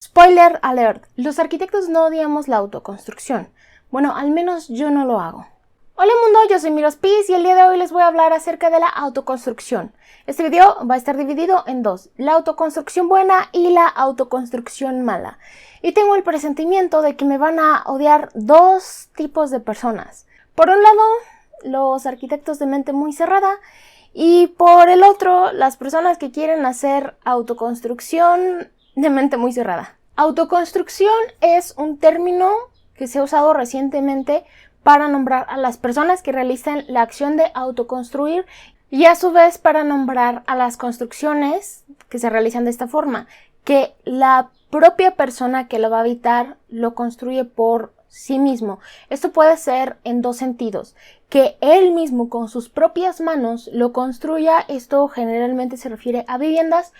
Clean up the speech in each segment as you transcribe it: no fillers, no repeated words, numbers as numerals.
Spoiler alert, los arquitectos no odiamos la autoconstrucción. Bueno, al menos yo no lo hago. Hola mundo, yo soy Mirospiz y el día de hoy les voy a hablar acerca de la autoconstrucción. Este video va a estar dividido en dos, la autoconstrucción buena y la autoconstrucción mala. Y tengo el presentimiento de que me van a odiar dos tipos de personas. Por un lado, los arquitectos de mente muy cerrada y por el otro, las personas que quieren hacer autoconstrucción de mente muy cerrada. Autoconstrucción es un término que se ha usado recientemente para nombrar a las personas que realizan la acción de autoconstruir y a su vez para nombrar a las construcciones que se realizan de esta forma, que la propia persona que lo va a habitar lo construye por sí mismo. Esto puede ser en dos sentidos, que él mismo con sus propias manos lo construya, esto generalmente se refiere a viviendas,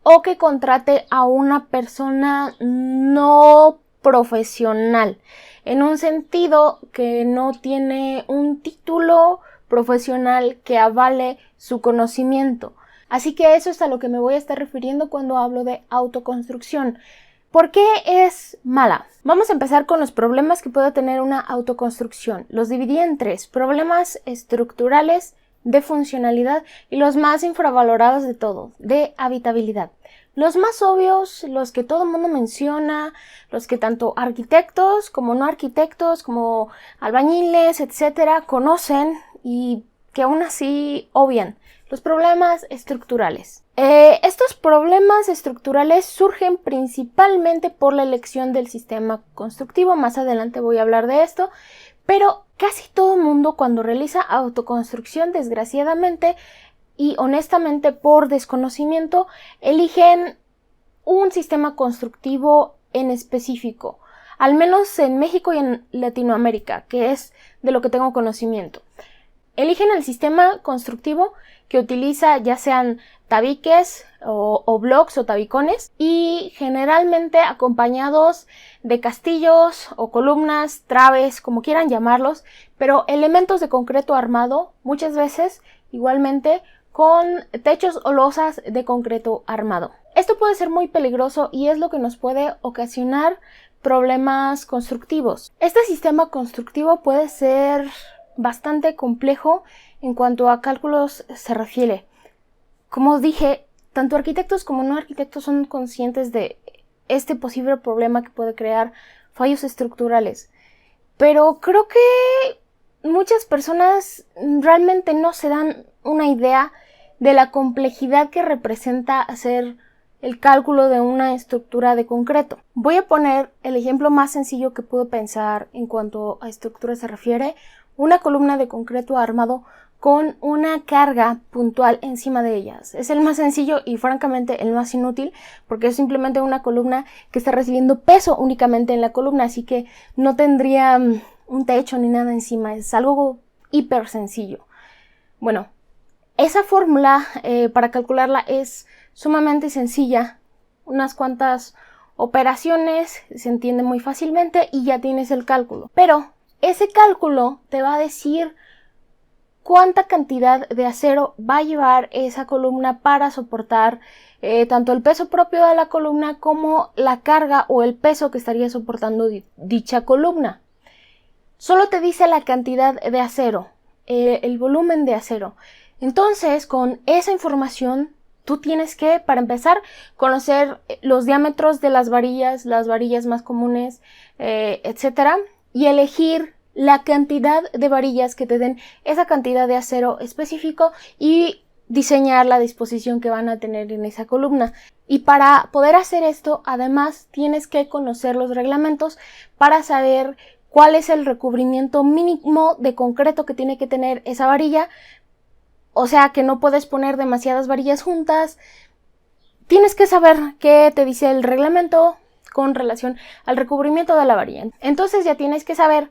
o que contrate a una persona no profesional, en un sentido que no tiene un título profesional que avale su conocimiento. Así que eso es a lo que me voy a estar refiriendo cuando hablo de autoconstrucción. ¿Por qué es mala? Vamos a empezar con los problemas que puede tener una autoconstrucción. Los dividí en tres: problemas estructurales, de funcionalidad y los más infravalorados de todo, de habitabilidad. Los más obvios, los que todo el mundo menciona, los que tanto arquitectos como no arquitectos, como albañiles, etcétera, conocen y que aún así obvian: los problemas estructurales. Estos problemas estructurales surgen principalmente por la elección del sistema constructivo. Más adelante voy a hablar de esto, pero casi todo el mundo cuando realiza autoconstrucción, desgraciadamente y honestamente por desconocimiento, eligen un sistema constructivo en específico, al menos en México y en Latinoamérica, que es de lo que tengo conocimiento. Eligen el sistema constructivo que utiliza ya sean tabiques o blocks o tabicones, y generalmente acompañados de castillos o columnas, traves, como quieran llamarlos, pero elementos de concreto armado, muchas veces igualmente con techos o losas de concreto armado. Esto puede ser muy peligroso y es lo que nos puede ocasionar problemas constructivos. Este sistema constructivo puede ser bastante complejo en cuanto a cálculos se refiere. Como dije, tanto arquitectos como no arquitectos son conscientes de este posible problema que puede crear fallos estructurales. Pero creo que muchas personas realmente no se dan una idea de la complejidad que representa hacer el cálculo de una estructura de concreto. Voy a poner el ejemplo más sencillo que puedo pensar en cuanto a estructura se refiere: una columna de concreto armado con una carga puntual encima de ellas. Es el más sencillo y francamente el más inútil, porque es simplemente una columna que está recibiendo peso únicamente en la columna, así que no tendría un techo ni nada encima. Es algo hiper sencillo. Bueno, esa fórmula para calcularla es sumamente sencilla. Unas cuantas operaciones, se entiende muy fácilmente y ya tienes el cálculo. Pero ese cálculo te va a decir cuánta cantidad de acero va a llevar esa columna para soportar tanto el peso propio de la columna como la carga o el peso que estaría soportando dicha columna. Solo te dice la cantidad de acero, el volumen de acero. Entonces, con esa información, tú tienes que, para empezar, conocer los diámetros de las varillas más comunes, etcétera, y elegir la cantidad de varillas que te den esa cantidad de acero específico y diseñar la disposición que van a tener en esa columna. Y para poder hacer esto, además, tienes que conocer los reglamentos para saber cuál es el recubrimiento mínimo de concreto que tiene que tener esa varilla. O sea que no puedes poner demasiadas varillas juntas. Tienes que saber qué te dice el reglamento con relación al recubrimiento de la varilla. Entonces ya tienes que saber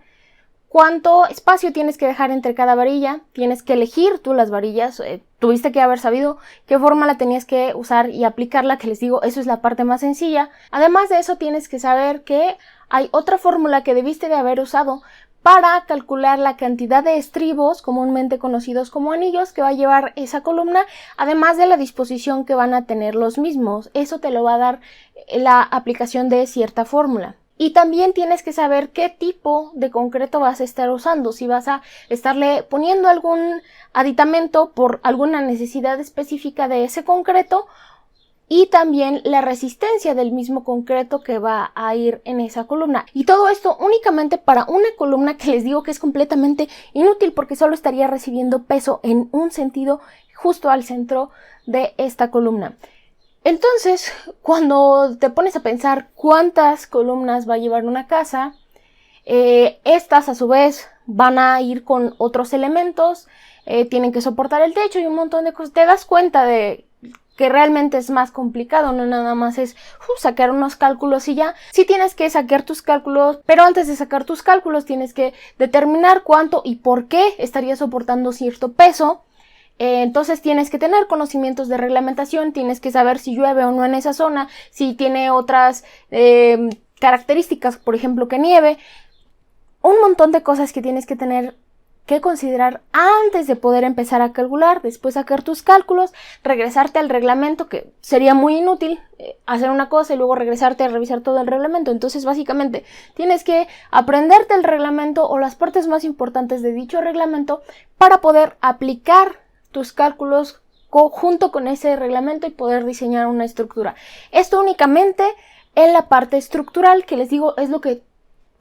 cuánto espacio tienes que dejar entre cada varilla. Tienes que elegir tú las varillas. Tuviste que haber sabido qué forma la tenías que usar y aplicarla, que les digo, eso es la parte más sencilla. Además de eso, tienes que saber que hay otra fórmula que debiste de haber usado para calcular la cantidad de estribos, comúnmente conocidos como anillos, que va a llevar esa columna, además de la disposición que van a tener los mismos. Eso te lo va a dar la aplicación de cierta fórmula. Y también tienes que saber qué tipo de concreto vas a estar usando, si vas a estarle poniendo algún aditamento por alguna necesidad específica de ese concreto, y también la resistencia del mismo concreto que va a ir en esa columna. Y todo esto únicamente para una columna que les digo que es completamente inútil porque solo estaría recibiendo peso en un sentido justo al centro de esta columna. Entonces, cuando te pones a pensar cuántas columnas va a llevar una casa, estas a su vez van a ir con otros elementos, tienen que soportar el techo y un montón de cosas. Te das cuenta de que realmente es más complicado, no nada más es sacar unos cálculos y ya. Sí tienes que sacar tus cálculos, pero antes de sacar tus cálculos tienes que determinar cuánto y por qué estaría soportando cierto peso. Entonces tienes que tener conocimientos de reglamentación, tienes que saber si llueve o no en esa zona, si tiene otras características, por ejemplo que nieve. Un montón de cosas que tienes que tener que considerar antes de poder empezar a calcular, después sacar tus cálculos, regresarte al reglamento, que sería muy inútil hacer una cosa y luego regresarte a revisar todo el reglamento. Entonces básicamente tienes que aprenderte el reglamento o las partes más importantes de dicho reglamento para poder aplicar tus cálculos junto con ese reglamento y poder diseñar una estructura. Esto únicamente en la parte estructural, que les digo es lo que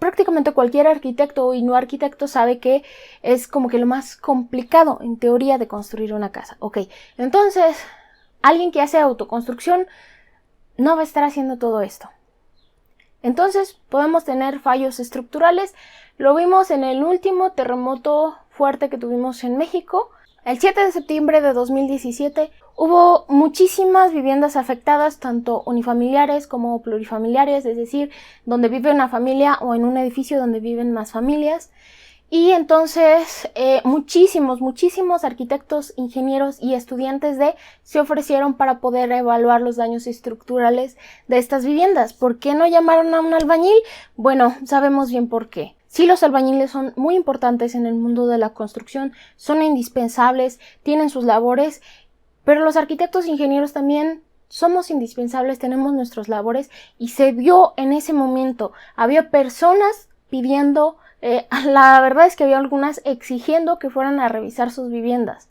prácticamente cualquier arquitecto y no arquitecto sabe que es como que lo más complicado en teoría de construir una casa. Ok, entonces alguien que hace autoconstrucción no va a estar haciendo todo esto. Entonces podemos tener fallos estructurales. Lo vimos en el último terremoto fuerte que tuvimos en México. El 7 de septiembre de 2017 hubo muchísimas viviendas afectadas, tanto unifamiliares como plurifamiliares, es decir, donde vive una familia o en un edificio donde viven más familias. Y entonces muchísimos arquitectos, ingenieros y estudiantes se ofrecieron para poder evaluar los daños estructurales de estas viviendas. ¿Por qué no llamaron a un albañil? Bueno, sabemos bien por qué. Sí, los albañiles son muy importantes en el mundo de la construcción, son indispensables, tienen sus labores, pero los arquitectos e ingenieros también somos indispensables, tenemos nuestras labores y se vio en ese momento. Había personas pidiendo, la verdad es que había algunas exigiendo que fueran a revisar sus viviendas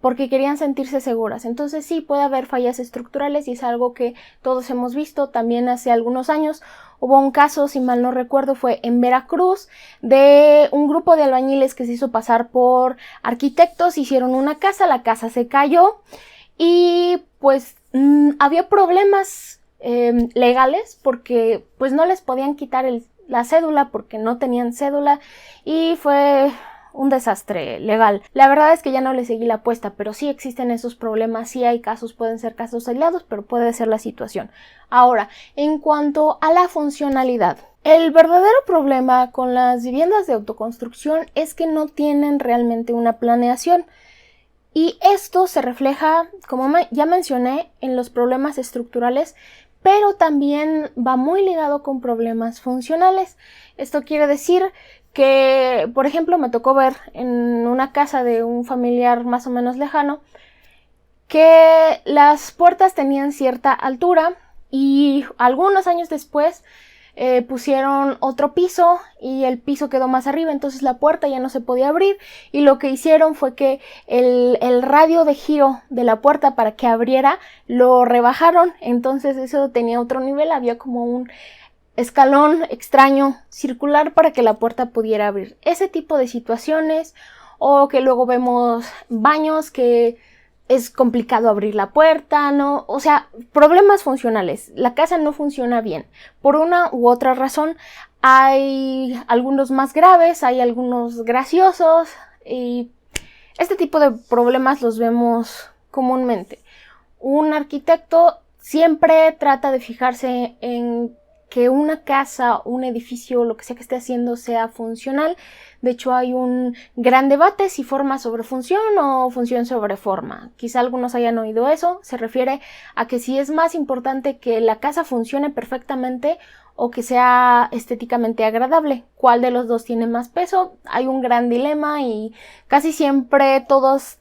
porque querían sentirse seguras. Entonces sí puede haber fallas estructurales y es algo que todos hemos visto. También hace algunos años hubo un caso, si mal no recuerdo, fue en Veracruz, de un grupo de albañiles que se hizo pasar por arquitectos, hicieron una casa, la casa se cayó y pues había problemas legales porque pues no les podían quitar la cédula porque no tenían cédula y fue un desastre legal. La verdad es que ya no le seguí la apuesta, pero sí existen esos problemas, sí hay casos, pueden ser casos aislados, pero puede ser la situación. Ahora, en cuanto a la funcionalidad, el verdadero problema con las viviendas de autoconstrucción es que no tienen realmente una planeación. Y esto se refleja, como ya mencioné, en los problemas estructurales, pero también va muy ligado con problemas funcionales. Esto quiere decir que, por ejemplo, me tocó ver en una casa de un familiar más o menos lejano que las puertas tenían cierta altura y algunos años después pusieron otro piso y el piso quedó más arriba, entonces la puerta ya no se podía abrir y lo que hicieron fue que el radio de giro de la puerta para que abriera lo rebajaron, entonces eso tenía otro nivel, había como un escalón extraño circular para que la puerta pudiera abrir. Ese tipo de situaciones, o que luego vemos baños que es complicado abrir la puerta, ¿no? O sea, problemas funcionales. La casa no funciona bien. Por una u otra razón, hay algunos más graves, hay algunos graciosos, y este tipo de problemas los vemos comúnmente. Un arquitecto siempre trata de fijarse en que una casa, un edificio, lo que sea que esté haciendo sea funcional. De hecho, hay un gran debate si forma sobre función o función sobre forma. Quizá algunos hayan oído eso. Se refiere a que si es más importante que la casa funcione perfectamente o que sea estéticamente agradable. ¿Cuál de los dos tiene más peso? Hay un gran dilema y casi siempre todos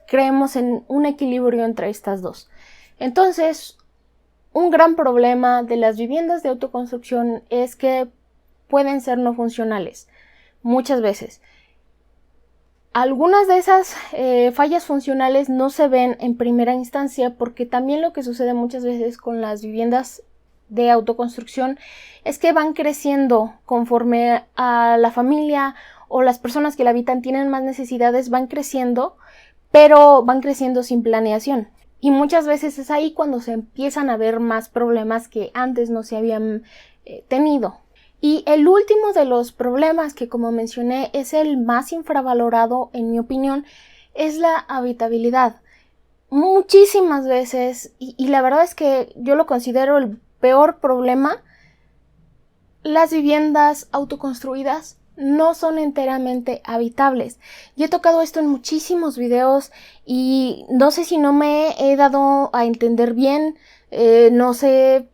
creemos en un equilibrio entre estas dos. Entonces, un gran problema de las viviendas de autoconstrucción es que pueden ser no funcionales. Muchas veces. Algunas de esas fallas funcionales no se ven en primera instancia porque también lo que sucede muchas veces con las viviendas de autoconstrucción es que van creciendo conforme a la familia o las personas que la habitan tienen más necesidades, van creciendo, pero van creciendo sin planeación. Y muchas veces es ahí cuando se empiezan a ver más problemas que antes no se habían tenido. Y el último de los problemas que, como mencioné, es el más infravalorado en mi opinión, es la habitabilidad. Muchísimas veces, y la verdad es que yo lo considero el peor problema, las viviendas autoconstruidas no son enteramente habitables. Y he tocado esto en muchísimos videos y no sé si no me he dado a entender bien, no sé.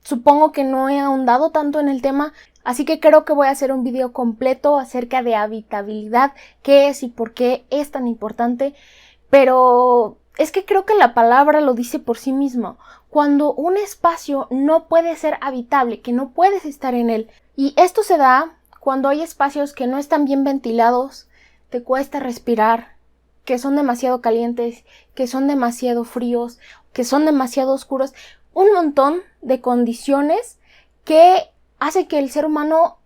Supongo que no he ahondado tanto en el tema, así que creo que voy a hacer un video completo acerca de habitabilidad, qué es y por qué es tan importante, pero es que creo que la palabra lo dice por sí mismo. Cuando un espacio no puede ser habitable, que no puedes estar en él, y esto se da cuando hay espacios que no están bien ventilados, te cuesta respirar, que son demasiado calientes, que son demasiado fríos, que son demasiado oscuros, un montón de condiciones que hace que el ser humano,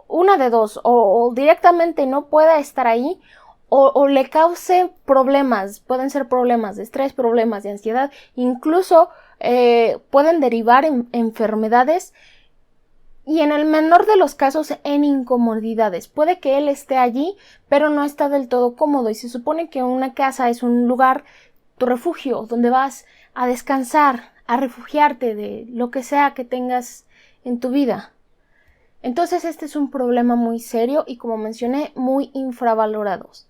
una de dos, o directamente no pueda estar ahí, o le cause problemas. Pueden ser problemas de estrés, problemas de ansiedad, incluso pueden derivar en enfermedades y en el menor de los casos en incomodidades. Puede que él esté allí, pero no está del todo cómodo, y se supone que una casa es un lugar, tu refugio, donde vas a descansar, a refugiarte de lo que sea que tengas en tu vida. Entonces este es un problema muy serio y, como mencioné, muy infravalorados.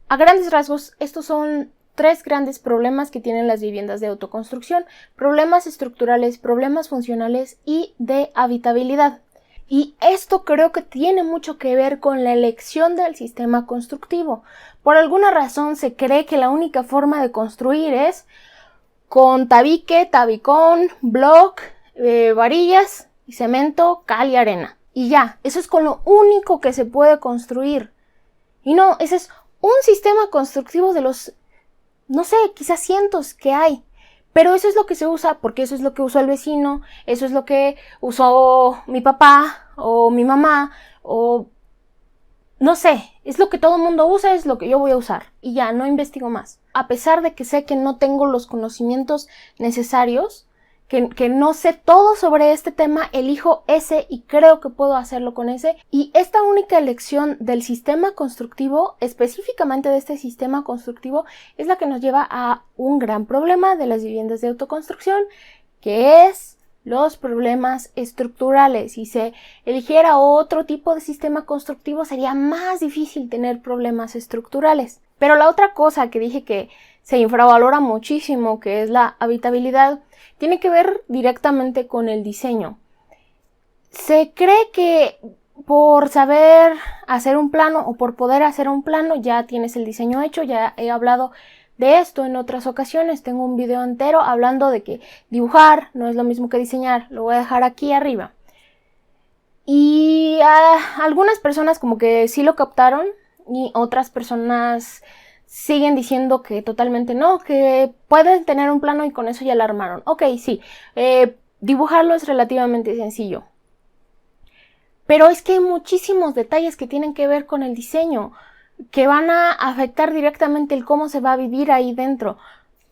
A grandes rasgos, estos son 3 grandes problemas que tienen las viviendas de autoconstrucción: problemas estructurales, problemas funcionales y de habitabilidad. Y esto creo que tiene mucho que ver con la elección del sistema constructivo. Por alguna razón se cree que la única forma de construir es con tabique, tabicón, bloc, varillas y cemento, cal y arena. Y ya, eso es con lo único que se puede construir. Y no, ese es un sistema constructivo de los, no sé, quizás cientos que hay. Pero eso es lo que se usa porque eso es lo que usó el vecino, eso es lo que usó mi papá o mi mamá, o no sé, es lo que todo el mundo usa, es lo que yo voy a usar. Y ya, no investigo más. A pesar de que sé que no tengo los conocimientos necesarios, que no sé todo sobre este tema, elijo ese y creo que puedo hacerlo con ese. Y esta única elección del sistema constructivo, específicamente de este sistema constructivo, es la que nos lleva a un gran problema de las viviendas de autoconstrucción, que es los problemas estructurales. Si se eligiera otro tipo de sistema constructivo, sería más difícil tener problemas estructurales. Pero la otra cosa que dije que se infravalora muchísimo, que es la habitabilidad, tiene que ver directamente con el diseño. Se cree que por saber hacer un plano o por poder hacer un plano ya tienes el diseño hecho. Ya he hablado de esto en otras ocasiones, tengo un video entero hablando de que dibujar no es lo mismo que diseñar. Lo voy a dejar aquí arriba. Y algunas personas como que sí lo captaron y otras personas siguen diciendo que totalmente no, que pueden tener un plano y con eso ya la armaron. Ok, sí, dibujarlo es relativamente sencillo. Pero es que hay muchísimos detalles que tienen que ver con el diseño, que van a afectar directamente el cómo se va a vivir ahí dentro.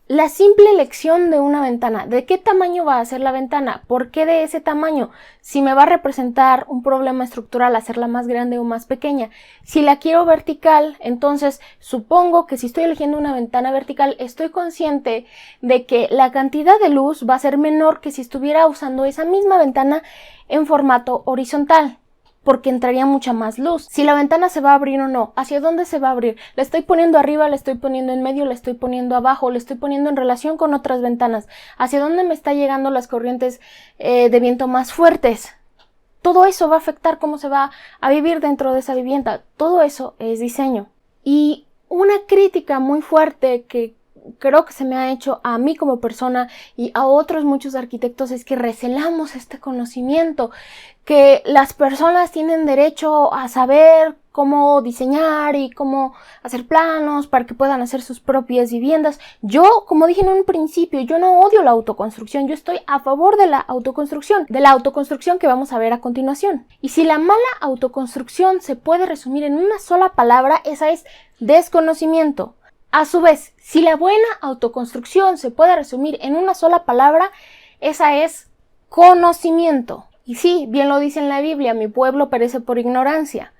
la simple elección de una ventana. ¿De qué tamaño va a ser la ventana? ¿Por qué de ese tamaño? Si me va a representar un problema estructural, hacerla más grande o más pequeña. Si la quiero vertical, entonces supongo que si estoy eligiendo una ventana vertical, estoy consciente de que la cantidad de luz va a ser menor que si estuviera usando esa misma ventana en formato horizontal, porque entraría mucha más luz. Si la ventana se va a abrir o no, hacia dónde se va a abrir, la estoy poniendo arriba, la estoy poniendo en medio, la estoy poniendo abajo, la estoy poniendo en relación con otras ventanas, hacia dónde me está llegando las corrientes de viento más fuertes. Todo eso va a afectar cómo se va a vivir dentro de esa vivienda. Todo eso es diseño. Y una crítica muy fuerte que creo que se me ha hecho a mí como persona y a otros muchos arquitectos es que recelamos este conocimiento, que las personas tienen derecho a saber cómo diseñar y cómo hacer planos para que puedan hacer sus propias viviendas. Yo, como dije en un principio, yo no odio la autoconstrucción, yo estoy a favor de la autoconstrucción que vamos a ver a continuación. Y si la mala autoconstrucción se puede resumir en una sola palabra, esa es desconocimiento. A su vez, si la buena autoconstrucción se puede resumir en una sola palabra, esa es conocimiento. Y sí, bien lo dice en la Biblia, mi pueblo perece por ignorancia.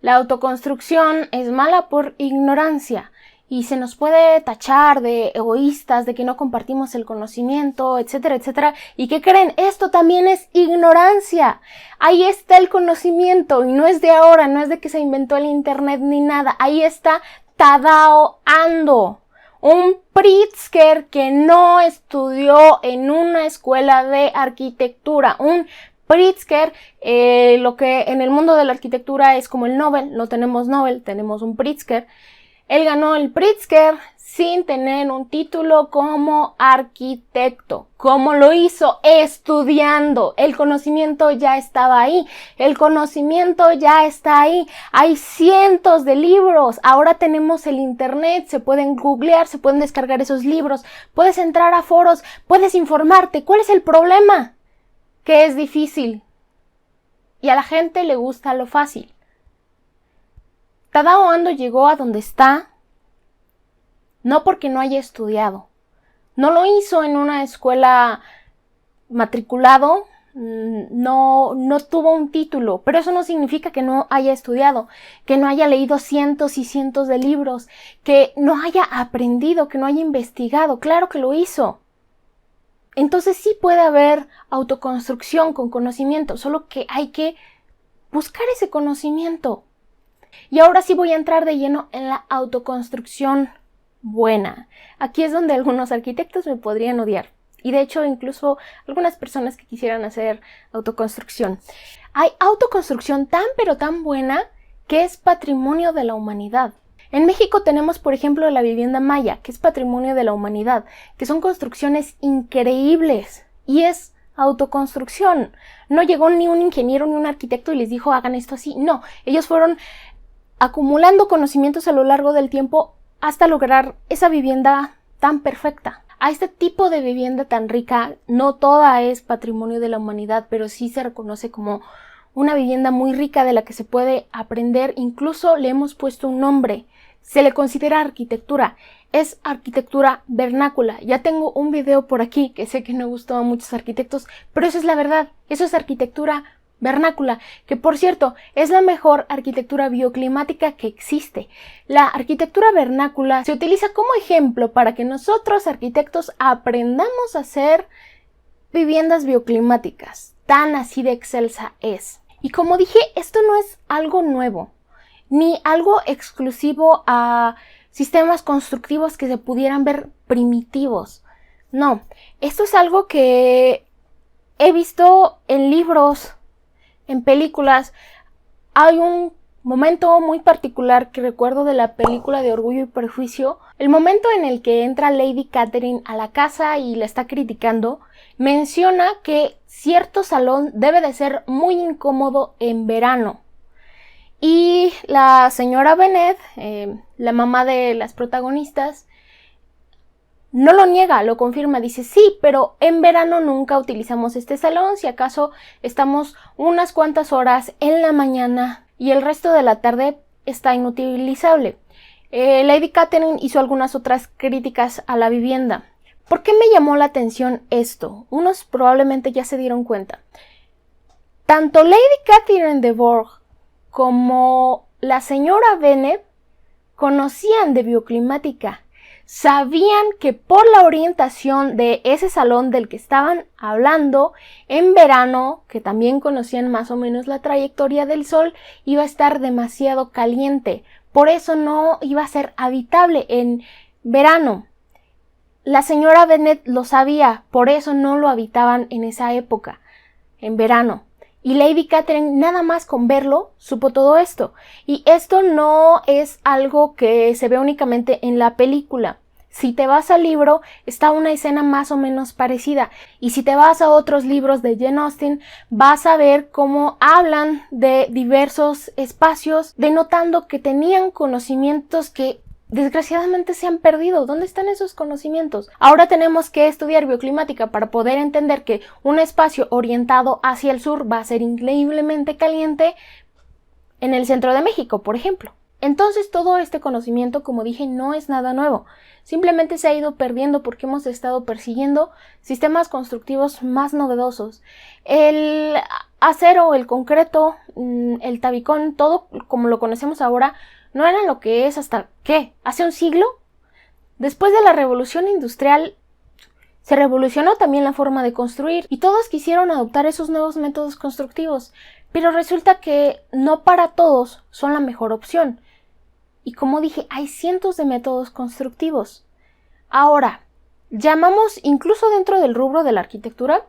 La autoconstrucción es mala por ignorancia y se nos puede tachar de egoístas, de que no compartimos el conocimiento, etcétera, etcétera. ¿Y qué creen? Esto también es ignorancia. Ahí está el conocimiento y no es de ahora, no es de que se inventó el internet ni nada. Ahí está Tadao Ando, un Pritzker que no estudió en una escuela de arquitectura, un Pritzker, lo que en el mundo de la arquitectura es como el Nobel, no tenemos Nobel, tenemos un Pritzker. Él ganó el Pritzker sin tener un título como arquitecto. ¿Cómo lo hizo? Estudiando. El conocimiento ya estaba ahí. El conocimiento ya está ahí. Hay cientos de libros. Ahora tenemos el internet. Se pueden googlear, se pueden descargar esos libros. Puedes entrar a foros, puedes informarte. ¿Cuál es el problema? Que es difícil. Y a la gente le gusta lo fácil. Tadao Ando llegó a donde está no porque no haya estudiado. No lo hizo en una escuela matriculado, no tuvo un título, pero eso no significa que no haya estudiado, que no haya leído cientos y cientos de libros, que no haya aprendido, que no haya investigado. Claro que lo hizo. Entonces sí puede haber autoconstrucción con conocimiento, solo que hay que buscar ese conocimiento. Y ahora sí voy a entrar de lleno en la autoconstrucción buena. Aquí es donde algunos arquitectos me podrían odiar. Y de hecho, incluso algunas personas que quisieran hacer autoconstrucción. Hay autoconstrucción tan pero tan buena que es patrimonio de la humanidad. En México tenemos, por ejemplo, la vivienda maya, que es patrimonio de la humanidad, que son construcciones increíbles y es autoconstrucción. No llegó ni un ingeniero ni un arquitecto y les dijo hagan esto así. No, ellos fueron acumulando conocimientos a lo largo del tiempo hasta lograr esa vivienda tan perfecta. A este tipo de vivienda tan rica, no toda es patrimonio de la humanidad, pero sí se reconoce como una vivienda muy rica de la que se puede aprender. Incluso le hemos puesto un nombre. Se le considera arquitectura. Es arquitectura vernácula. Ya tengo un video por aquí que sé que no gustó a muchos arquitectos, pero eso es la verdad. Eso es arquitectura vernácula, que por cierto es la mejor arquitectura bioclimática que existe. La arquitectura vernácula se utiliza como ejemplo para que nosotros arquitectos aprendamos a hacer viviendas bioclimáticas. Tan así de excelsa es. Y como dije, esto no es algo nuevo, ni algo exclusivo a sistemas constructivos que se pudieran ver primitivos. No, esto es algo que he visto en libros, en películas. Hay un momento muy particular que recuerdo de la película de Orgullo y Prejuicio. El momento en el que entra Lady Catherine a la casa y la está criticando, menciona que cierto salón debe de ser muy incómodo en verano. Y la señora Bennet, la mamá de las protagonistas, no lo niega, lo confirma, dice sí, pero en verano nunca utilizamos este salón, si acaso estamos unas cuantas horas en la mañana y el resto de la tarde está inutilizable. Lady Catherine hizo algunas otras críticas a la vivienda. ¿Por qué me llamó la atención esto? Unos probablemente ya se dieron cuenta. Tanto Lady Catherine de Bourgh como la señora Bennet conocían de bioclimática. Sabían que por la orientación de ese salón del que estaban hablando, en verano, que también conocían más o menos la trayectoria del sol, iba a estar demasiado caliente. Por eso no iba a ser habitable en verano. La señora Bennet lo sabía, por eso no lo habitaban en esa época, en verano. Y Lady Catherine, nada más con verlo, supo todo esto. Y esto no es algo que se ve únicamente en la película. Si te vas al libro, está una escena más o menos parecida. Y si te vas a otros libros de Jane Austen, vas a ver cómo hablan de diversos espacios, denotando que tenían conocimientos que desgraciadamente se han perdido. ¿Dónde están esos conocimientos? Ahora tenemos que estudiar bioclimática para poder entender que un espacio orientado hacia el sur va a ser increíblemente caliente en el centro de México, por ejemplo. Entonces todo este conocimiento, como dije, no es nada nuevo. Simplemente se ha ido perdiendo porque hemos estado persiguiendo sistemas constructivos más novedosos. El acero, el concreto, el tabicón, todo como lo conocemos ahora, no era lo que es hasta, ¿qué? ¿Hace un siglo? Después de la revolución industrial, se revolucionó también la forma de construir y todos quisieron adoptar esos nuevos métodos constructivos, pero resulta que no para todos son la mejor opción. Y como dije, hay cientos de métodos constructivos. Ahora, llamamos incluso dentro del rubro de la arquitectura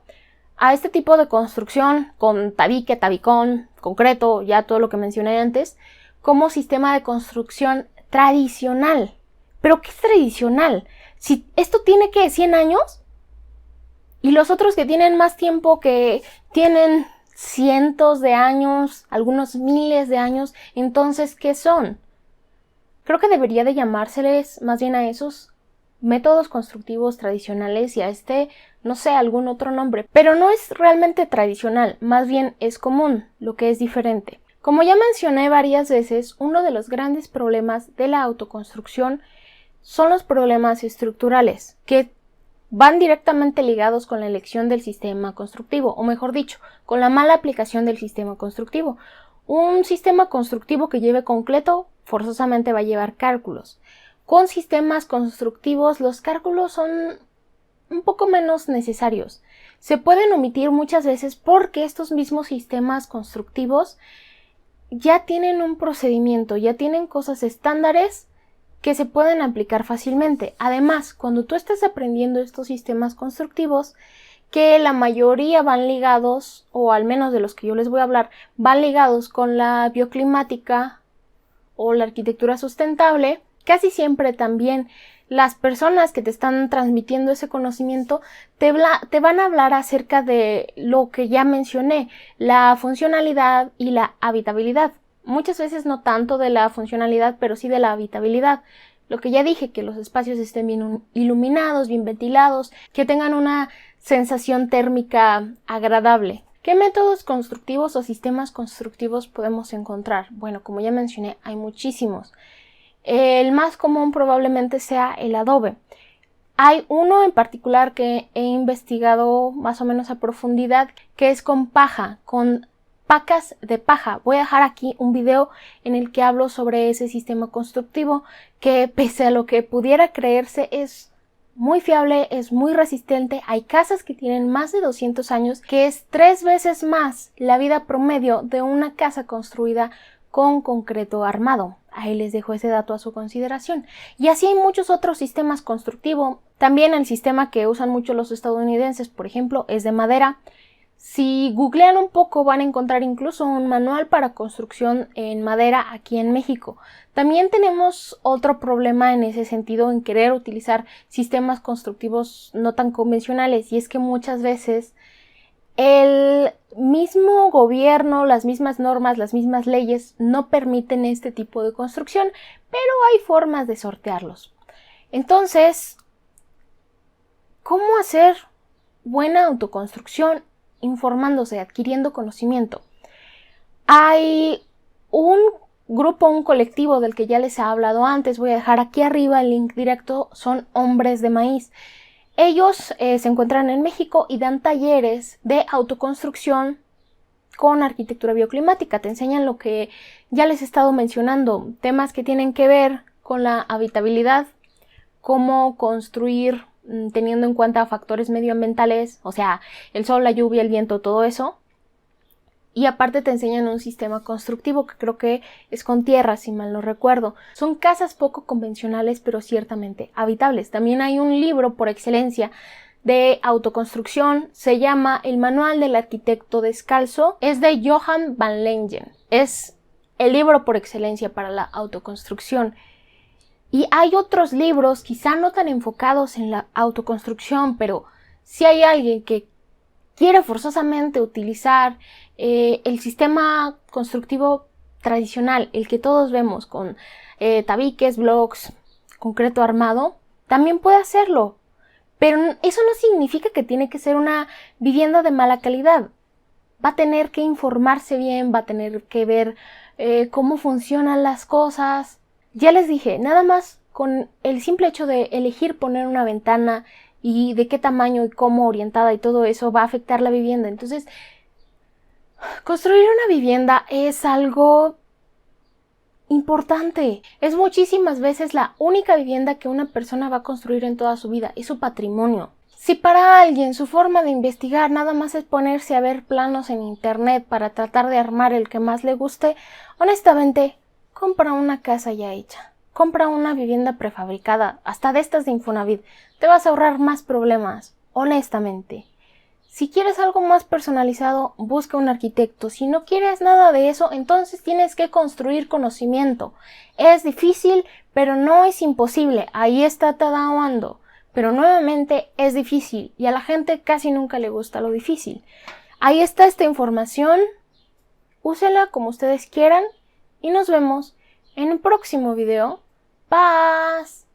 a este tipo de construcción con tabique, tabicón, concreto, ya todo lo que mencioné antes, como sistema de construcción tradicional. ¿Pero qué es tradicional? Si esto tiene, ¿qué? ¿100 años? Y los otros que tienen más tiempo, que tienen cientos de años, algunos miles de años, entonces, ¿qué son? Creo que debería de llamárseles más bien a esos métodos constructivos tradicionales y a no sé, algún otro nombre. Pero no es realmente tradicional, más bien es común, lo que es diferente. Como ya mencioné varias veces, uno de los grandes problemas de la autoconstrucción son los problemas estructurales, que van directamente ligados con la elección del sistema constructivo, o mejor dicho, con la mala aplicación del sistema constructivo. Un sistema constructivo que lleve concreto forzosamente va a llevar cálculos. Con sistemas constructivos los cálculos son un poco menos necesarios. Se pueden omitir muchas veces porque estos mismos sistemas constructivos ya tienen un procedimiento, ya tienen cosas estándares que se pueden aplicar fácilmente. Además, cuando tú estás aprendiendo estos sistemas constructivos, que la mayoría van ligados, o al menos de los que yo les voy a hablar, van ligados con la bioclimática o la arquitectura sustentable, casi siempre también las personas que te están transmitiendo ese conocimiento te van a hablar acerca de lo que ya mencioné, la funcionalidad y la habitabilidad. Muchas veces no tanto de la funcionalidad, pero sí de la habitabilidad. Lo que ya dije, que los espacios estén bien iluminados, bien ventilados, que tengan una sensación térmica agradable. ¿Qué métodos constructivos o sistemas constructivos podemos encontrar? Bueno, como ya mencioné, hay muchísimos. El más común probablemente sea el adobe. Hay uno en particular que he investigado más o menos a profundidad, que es con paja, con pacas de paja. Voy a dejar aquí un video en el que hablo sobre ese sistema constructivo que, pese a lo que pudiera creerse, es muy fiable, es muy resistente. Hay casas que tienen más de 200 años, que es 3 veces más la vida promedio de una casa construida con concreto armado. Ahí les dejo ese dato a su consideración. Y así hay muchos otros sistemas constructivos. También el sistema que usan mucho los estadounidenses, por ejemplo, es de madera. Si googlean un poco van a encontrar incluso un manual para construcción en madera aquí en México. También tenemos otro problema en ese sentido, en querer utilizar sistemas constructivos no tan convencionales, y es que muchas veces el mismo gobierno, las mismas normas, las mismas leyes no permiten este tipo de construcción, pero hay formas de sortearlos. Entonces, ¿cómo hacer buena autoconstrucción? Informándose, adquiriendo conocimiento. Hay un grupo, un colectivo del que ya les he hablado antes, voy a dejar aquí arriba el link directo, son Hombres de Maíz. Ellos se encuentran en México y dan talleres de autoconstrucción con arquitectura bioclimática. Te enseñan lo que ya les he estado mencionando, temas que tienen que ver con la habitabilidad, cómo construir teniendo en cuenta factores medioambientales, o sea, el sol, la lluvia, el viento, todo eso. Y aparte te enseñan un sistema constructivo que creo que es con tierra, si mal no recuerdo. Son casas poco convencionales, pero ciertamente habitables. También hay un libro por excelencia de autoconstrucción, se llama El Manual del Arquitecto Descalzo. Es de Johan van Lengen. Es el libro por excelencia para la autoconstrucción. Y hay otros libros, quizá no tan enfocados en la autoconstrucción, pero si hay alguien que quiere forzosamente utilizar el sistema constructivo tradicional, el que todos vemos con tabiques, blocks, concreto armado, también puede hacerlo. Pero eso no significa que tiene que ser una vivienda de mala calidad. Va a tener que informarse bien, va a tener que ver cómo funcionan las cosas. Ya les dije, nada más con el simple hecho de elegir poner una ventana y de qué tamaño y cómo orientada y todo eso va a afectar la vivienda. Entonces, construir una vivienda es algo importante. Es muchísimas veces la única vivienda que una persona va a construir en toda su vida. Es su patrimonio. Si para alguien su forma de investigar nada más es ponerse a ver planos en internet para tratar de armar el que más le guste, honestamente, compra una casa ya hecha. Compra una vivienda prefabricada, hasta de estas de Infonavit. Te vas a ahorrar más problemas, honestamente. Si quieres algo más personalizado, busca un arquitecto. Si no quieres nada de eso, entonces tienes que construir conocimiento. Es difícil, pero no es imposible. Ahí está Tadao Ando. Pero nuevamente es difícil y a la gente casi nunca le gusta lo difícil. Ahí está esta información. Úsela como ustedes quieran y nos vemos en un próximo video. ¡Paz!